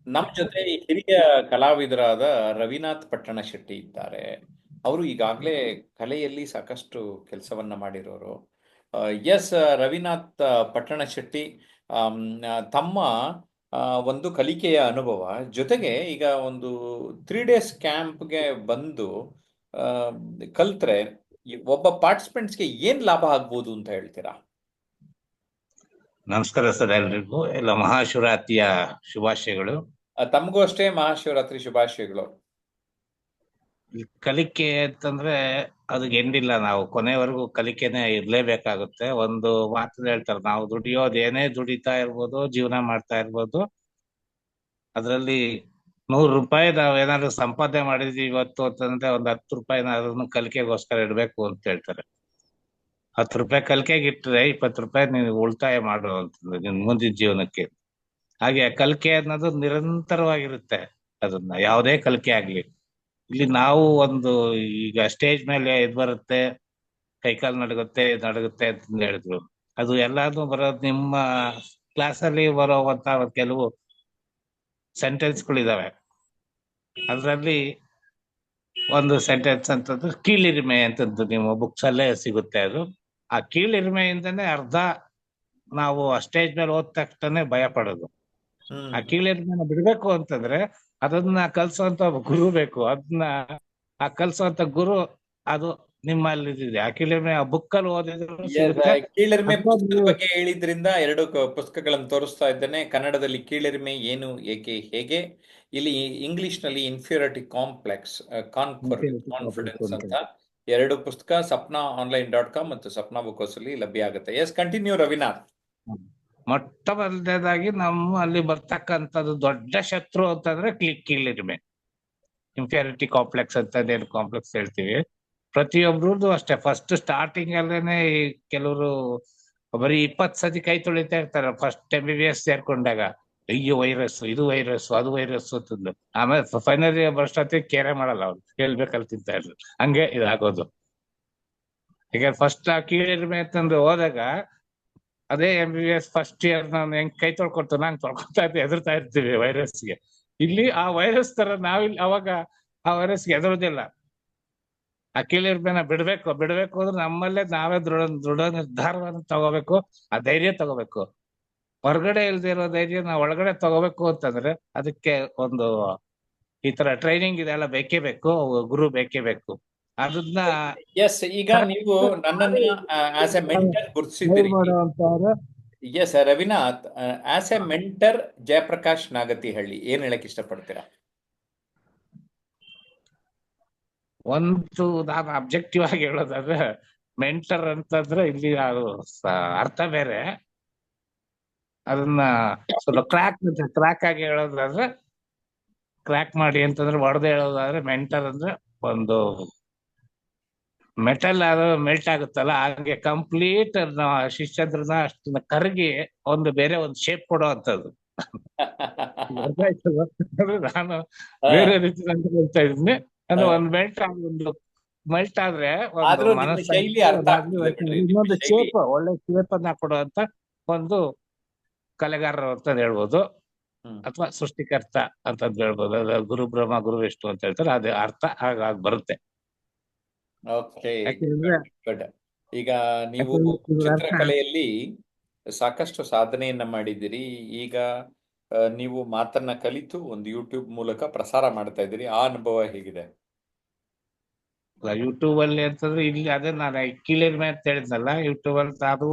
ನಮ್ಮ ಜೊತೆ ಈ ಹಿರಿಯ ಕಲಾವಿದರಾದ ರವಿನಾಥ್ ಪಟ್ಟಣ ಶೆಟ್ಟಿ ಇದ್ದಾರೆ. ಅವರು ಈಗಾಗಲೇ ಕಲೆಯಲ್ಲಿ ಸಾಕಷ್ಟು ಕೆಲಸವನ್ನ ಮಾಡಿರೋರು. ಎಸ್ ರವಿನಾಥ್ ಪಟ್ಟಣ ಶೆಟ್ಟಿ ಆಮ್, ತಮ್ಮ ಆ, ಒಂದು ಕಲಿಕೆಯ ಅನುಭವ ಜೊತೆಗೆ ಈಗ ಒಂದು 3 ಡೇಸ್ ಕ್ಯಾಂಪ್ಗೆ ಬಂದು ಆ, ಕಲ್ತ್ರೆ ಒಬ್ಬ ಪಾರ್ಟಿಸಿಪೆಂಟ್ಸ್ಗೆ ಏನ್ ಲಾಭ ಆಗ್ಬೋದು ಅಂತ ಹೇಳ್ತೀರಾ? ನಮಸ್ಕಾರ ಸರ್, ಎಲ್ರಿಗೂ ಎಲ್ಲ ಮಹಾಶಿವರಾತ್ರಿಯ ಶುಭಾಶಯಗಳು. ತಮಗೂ ಅಷ್ಟೇ ಮಹಾಶಿವರಾತ್ರಿ ಶುಭಾಶಯಗಳು. ಈ ಕಲಿಕೆ ಅಂತಂದ್ರೆ ಅದಕ್ಕೆ ಎಂಡಿಲ್ಲ. ನಾವು ಕೊನೆವರೆಗೂ ಕಲಿಕೆನೆ ಇರ್ಲೇಬೇಕಾಗುತ್ತೆ. ಒಂದು ಮಾತು ಹೇಳ್ತಾರೆ, ನಾವು ದುಡಿಯೋದು ಏನೇ ದುಡಿತಾ ಇರ್ಬೋದು, ಜೀವನ ಮಾಡ್ತಾ ಇರ್ಬೋದು, ಅದರಲ್ಲಿ 100 ರೂಪಾಯಿ ನಾವ್ ಏನಾದ್ರು ಸಂಪಾದನೆ ಮಾಡಿದ್ವಿ ಇವತ್ತು ಅಂತಂದ್ರೆ ಒಂದ್ 10 ರೂಪಾಯಿನ ಅದನ್ನು ಕಲಿಕೆಗೋಸ್ಕರ ಇಡ್ಬೇಕು ಅಂತ ಹೇಳ್ತಾರೆ. 10 ರೂಪಾಯಿ ಕಲಿಕೆಗೆ ಇಟ್ರೆ 20 ರೂಪಾಯಿ ನೀವು ಉಳಿತಾಯ ಮಾಡು ಅಂತಂದ್ರೆ ನಿನ್ ಮುಂದಿನ ಜೀವನಕ್ಕೆ. ಹಾಗೆ ಕಲಿಕೆ ಅನ್ನೋದು ನಿರಂತರವಾಗಿರುತ್ತೆ. ಅದನ್ನ ಯಾವುದೇ ಕಲಿಕೆ ಆಗ್ಲಿ, ಇಲ್ಲಿ ನಾವು ಒಂದು ಈಗ ಸ್ಟೇಜ್ ಮೇಲೆ ಎದ್ ಬರುತ್ತೆ, ಕೈಕಾಲು ನಡುಗುತ್ತೆ ನಡುಗುತ್ತೆ ಅಂತ ಹೇಳಿದ್ರು. ಅದು ಎಲ್ಲಾನು ಬರೋದು ನಿಮ್ಮ ಕ್ಲಾಸಲ್ಲಿ ಬರೋವಂತ ಕೆಲವು ಸೆಂಟೆನ್ಸ್ಗಳಿದಾವೆ. ಅದ್ರಲ್ಲಿ ಒಂದು ಸೆಂಟೆನ್ಸ್ ಅಂತಂದ್ರೆ ಕೀಳಿರಿಮೆ ಅಂತಂದು ನಿಮ್ಮ ಬುಕ್ಸ್ ಅಲ್ಲೇ ಸಿಗುತ್ತೆ. ಅದು ಆ ಕೀಳಿರಿಮೆಯಿಂದನೇ ಅರ್ಧ ನಾವು ಸ್ಟೇಜ್ ಮೇಲೆ ಹೋದ ತಕ್ಷಣ ಭಯ ಪಡೋದು. ಆ ಕೀಳಿರಿಮೆನ ಬಿಡ್ಬೇಕು ಅಂತಂದ್ರೆ ಅದನ್ನ ಕಲ್ಸೋಂತ ಗುರು ಬೇಕು. ಅದನ್ನ ಆ ಕಲ್ಸೋಂತ ಗುರು ಅದು ನಿಮ್ಮಲ್ಲಿ ಇದೆ. ಆ ಕೀಳಿರಿಮೆ ಆ ಬುಕ್ ಅಲ್ಲಿ ಓದಿದ್ರು ಸಿಗುತ್ತೆ. ಕೀಳರಿಮೆ ಅಥವಾ ಪುಸ್ತಕದ ನೀವು ಬಗ್ಗೆ ಹೇಳಿದ್ರಿಂದ ಎರಡು ಪುಸ್ತಕಗಳನ್ನು ತೋರಿಸ್ತಾ ಇದ್ದೇನೆ. ಕನ್ನಡದಲ್ಲಿ ಕೀಳರಿಮೆ ಏನು, ಏಕೆ, ಹೇಗೆ. ಇಲ್ಲಿ ಇಂಗ್ಲಿಷ್ ನಲ್ಲಿ ಇನ್ಫೀರಿಯಾರಿಟಿ ಕಾಂಪ್ಲೆಕ್ಸ್, ಕಾನ್ಫಿಡೆನ್ಸ್ ಅಂತ ಎರಡು ಪುಸ್ತಕ sapnaonline.com ಮತ್ತು ಸಪ್ನಾ ಬುಕ್ ಹೌಸ್ ಅಲ್ಲಿ ಲಭ್ಯ ಆಗುತ್ತೆ. Yes, continue Ravinath. ಮೊಟ್ಟ ಮೊದಲನೇದಾಗಿ ನಮ್ಮ ಅಲ್ಲಿ ಬರ್ತಕ್ಕಂಥದ್ದು ದೊಡ್ಡ ಶತ್ರು ಅಂತಂದ್ರೆ ಕೀಳಿರಿಮೆ, ಇನ್ಫಿಯಾರಿಟಿ ಕಾಂಪ್ಲೆಕ್ಸ್ ಅಂತ ಏನು ಕಾಂಪ್ಲೆಕ್ಸ್ ಹೇಳ್ತೀವಿ. ಪ್ರತಿಯೊಬ್ರದ್ದು ಅಷ್ಟೇ. ಫಸ್ಟ್ ಸ್ಟಾರ್ಟಿಂಗ್ ಅಲ್ಲೇನೆ ಕೆಲವರು ಬರೀ 20 ಸತಿ ಕೈ ತೊಳಿತಾ ಇರ್ತಾರೆ ಫಸ್ಟ್ MBBS ಸೇರ್ಕೊಂಡಾಗ. ಅಯ್ಯೋ ವೈರಸ್, ಇದು ವೈರಸ್, ಅದು ವೈರಸ್ ಅಂತಂದು. ಆಮೇಲೆ ಫೈನಲ್ ಇಯರ್ ಬರೋಷ್ಟೊತ್ತಿ ಕೇರೆ ಮಾಡಲ್ಲ ಅವ್ರು, ಹೇಳ್ಬೇಕಲ್ಲಿ ತಿಂತ ಇರ್ಲಿ. ಹಂಗೆ ಇದಾಗೋದು. ಈಗ ಫಸ್ಟ್ ಆ ಕೀಳಿರಿಮೆ ಅಂತಂದು ಹೋದಾಗ ಅದೇ MBBS ಫಸ್ಟ್ ಇಯರ್ ನಾನು ಹೆಂಗ್ ಕೈ ತೊಳ್ಕೊಡ್ತು ನಂಗೆ ತೊಳ್ಕೊತಾ ಇದ್ದೆ, ಹೆದರ್ತಾ ಇರ್ತೀವಿ ವೈರಸ್ಗೆ. ಇಲ್ಲಿ ಆ ವೈರಸ್ ತರ ನಾವಿಲ್ಲಿ ಅವಾಗ ಆ ವೈರಸ್ಗೆ ಹೆದರೋದಿಲ್ಲ. ಆ ಕೀಳಿರಿಮೆನ ಬಿಡ್ಬೇಕು ಅಂದ್ರೆ ನಮ್ಮಲ್ಲೇ ನಾವೇ ದೃಢ ನಿರ್ಧಾರವನ್ನು ತಗೋಬೇಕು. ಆ ಧೈರ್ಯ ತಗೋಬೇಕು. ಹೊರಗಡೆ ಇಲ್ದೇ ಇರೋ ಧೈರ್ಯ ನಾವು ಒಳಗಡೆ ತಗೋಬೇಕು ಅಂತಂದ್ರೆ ಅದಕ್ಕೆ ಒಂದು ಈ ತರ ಟ್ರೈನಿಂಗ್ ಇದೆಲ್ಲ ಬೇಕೇ ಬೇಕು, ಗುರು ಬೇಕೇ ಬೇಕು. ಅದನ್ನ ಎಸ್, ಈಗ ನೀವು ನನ್ನನ್ನ ಆಸ್ ಎ ಮೆಂಟರ್ ಗುರುತಿಸಿದ್ದೀರಿ. ಮಾಡುವಂತವ್ರು S Ravinath, as a mentor Jayaprakash Nagathihalli ಏನ್ ಹೇಳಕ್ ಇಷ್ಟಪಡ್ತೀರಾ? ಒಂದು ನಾನು ಅಬ್ಜೆಕ್ಟಿವ್ ಆಗಿ ಹೇಳೋದಾದ್ರೆ, ಮೆಂಟರ್ ಅಂತಂದ್ರೆ ಇಲ್ಲಿ ಅದು ಅರ್ಥ ಬೇರೆ. ಅದನ್ನ ಸ್ವಲ್ಪ ಕ್ರ್ಯಾಕ್ ಆಗಿ ಹೇಳೋದಾದ್ರೆ, ಕ್ರ್ಯಾಕ್ ಮಾಡಿ ಅಂತಂದ್ರೆ ಹೊಡೆದು ಹೇಳೋದಾದ್ರೆ, ಮೆಂಟರ್ ಅಂದ್ರೆ ಒಂದು ಮೆಟಲ್ ಅದು ಮೆಲ್ಟ್ ಆಗುತ್ತಲ್ಲ, ಹಾಗೆ ಕಂಪ್ಲೀಟ್ ಶಿಷ್ಯಂದ್ರನ್ನ ಅಷ್ಟನ್ನ ಕರಗಿ ಒಂದು ಬೇರೆ ಒಂದು ಶೇಪ್ ಕೊಡೋ ಅಂತದ್ದು. ನಾನು ಬೇರೆ ರೀತಿ ಹೇಳ್ತಾ ಇದ್ದೀನಿ. ಅಂದ್ರೆ ಒಂದು ಮೆಲ್ಟ್ ಆದ್ರೆ ಒಂದು ಆದ್ರೂ ನಿಮ್ಮ ಶೈಲಿ ಅರ್ಥ ಆಗ್ತದೆ ಬಿಡ್ರಿ, ನಿಮ್ಮ ಇನ್ನೊಂದು ಶೈಲಿ. ಶೇಪ್, ಒಳ್ಳೆ ಶೇಪ್ ಅನ್ನ ಕೊಡುವಂತ ಒಂದು ಕಲೆಗಾರರು ಅಂತ ಹೇಳ್ಬೋದು, ಅಥವಾ ಸೃಷ್ಟಿಕರ್ತ ಅಂತಂದ್ ಹೇಳ್ಬೋದು. ಗುರು ಬ್ರಹ್ಮ ಗುರು ವಿಷ್ಣು ಅಂತ ಹೇಳ್ತಾರೆ. ಅದೇ ಅರ್ಥ ಹಾಗಾಗಿ ಬರುತ್ತೆ. ಓಕೆ, ಯಾಕೆಂದ್ರೆ ಗುಡ್. ಈಗ ನೀವು ಚಿತ್ರಕಲೆಯಲ್ಲಿ ಸಾಕಷ್ಟು ಸಾಧನೆಯನ್ನ ಮಾಡಿದ್ದೀರಿ. ಈಗ ನೀವು ಮಾತನ್ನ ಕಲಿತು ಒಂದು ಯೂಟ್ಯೂಬ್ ಮೂಲಕ ಪ್ರಸಾರ ಮಾಡ್ತಾ ಇದ್ದೀರಿ. ಆ ಅನುಭವ ಹೇಗಿದೆ? ಯೂಟ್ಯೂಬ್ ಅಲ್ಲಿ ಅಂತಂದ್ರೆ ಇಲ್ಲಿ ಅದೇ ನಾನು ಕೀಳಿರಿಮೆ ಅಂತ ಹೇಳಿದ್ನಲ್ಲ, ಯೂಟ್ಯೂಬ್ ಅಲ್ಲಿ ಅದು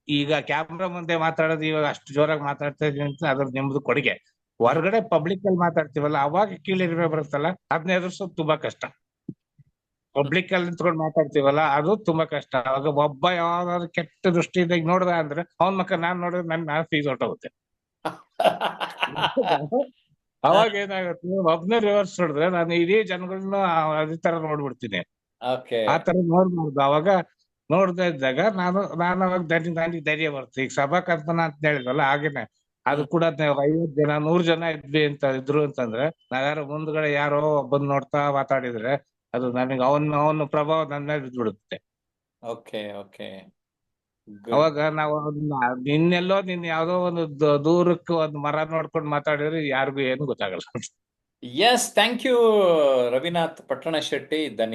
ಈಗ ಕ್ಯಾಮ್ರಾ ಮುಂದೆ ಮಾತಾಡೋದು ಇವಾಗ ಅಷ್ಟು ಜೋರಾಗಿ ಮಾತಾಡ್ತಾ ಇದೀನಿ ಅಂತ ಅದ್ರ ನಿಮ್ದು ಕೊಡುಗೆ. ಹೊರಗಡೆ ಪಬ್ಲಿಕ್ ಅಲ್ಲಿ ಮಾತಾಡ್ತೀವಲ್ಲ ಅವಾಗ ಕೀಳಿರಿಮೆ ಬರುತ್ತಲ್ಲ, ಅದನ್ನ ಎದುರಿಸೋದು ತುಂಬಾ ಕಷ್ಟ. ಪಬ್ಲಿಕ್ ಅಲ್ಲಿ ನಿಂತ್ಕೊಂಡು ಮಾತಾಡ್ತೀವಲ್ಲ ಅದು ತುಂಬಾ ಕಷ್ಟ. ಅವಾಗ ಒಬ್ಬ ಯಾವ್ದಾದ್ರು ಕೆಟ್ಟ ದೃಷ್ಟಿಯಿಂದ ನೋಡ್ದ ಅಂದ್ರೆ ಅವನ ಮಕ್ಕ ನಾನ್ ನೋಡಿದ್ರೆ ನಾನು ಫೀಸ್ ಹೊಟ್ಟೋಗುತ್ತೆ. ಅವಾಗ ಏನಾಗುತ್ತೆ, ಒಬ್ನೇ ರಿವರ್ಸ್ ಹೊಡೆದ್ರೆ ನಾನು ಇಡೀ ಜನಗಳನ್ನ ಅದೇ ತರ ನೋಡ್ಬಿಡ್ತೀನಿ. ಆ ತರ ನೋಡ್ಬಾರ್ದು. ಅವಾಗ ನೋಡ್ತಾ ಇದ್ದಾಗ ನಾನು ಅವಾಗ ಧೈರ್ಯ ಬರುತ್ತೆ. ಈಗ ಸಭಾ ಕಲ್ಪನಾ ಅಂತ ಹೇಳಿದ್ವಲ್ಲ, ಹಾಗೇನೆ ಅದು ಕೂಡ 50 ಜನ 100 ಜನ ಇದ್ರು ಅಂತಂದ್ರೆ ನಾವ್ಯಾರೋ ಮುಂದ್ಗಡೆ ಯಾರೋ ಬಂದ್ ನೋಡ್ತಾ ಮಾತಾಡಿದ್ರೆ ಅದು ನನಗೆ ಅವನ ಪ್ರಭಾವ ನನ್ನ ಮೇಲೆ ಬಿದ್ಬಿಡುತ್ತೆ. Okay okay good. ಅವಾಗ ನಾವು ನಿನ್ನೆಲ್ಲೋ ನಿನ್ ಯಾವ್ದೋ ಒಂದು ದೂರಕ್ಕೆ ಒಂದ್ ಮರ ನೋಡ್ಕೊಂಡು ಮಾತಾಡಿದ್ರೆ ಯಾರಿಗೂ ಏನು ಗೊತ್ತಾಗಲ್ಲ. ಎಸ್, ಥ್ಯಾಂಕ್ ಯು ರವಿನಾಥ್ ಪಟ್ಟಣ ಶೆಟ್ಟಿ. ಧನ್ಯವಾದ.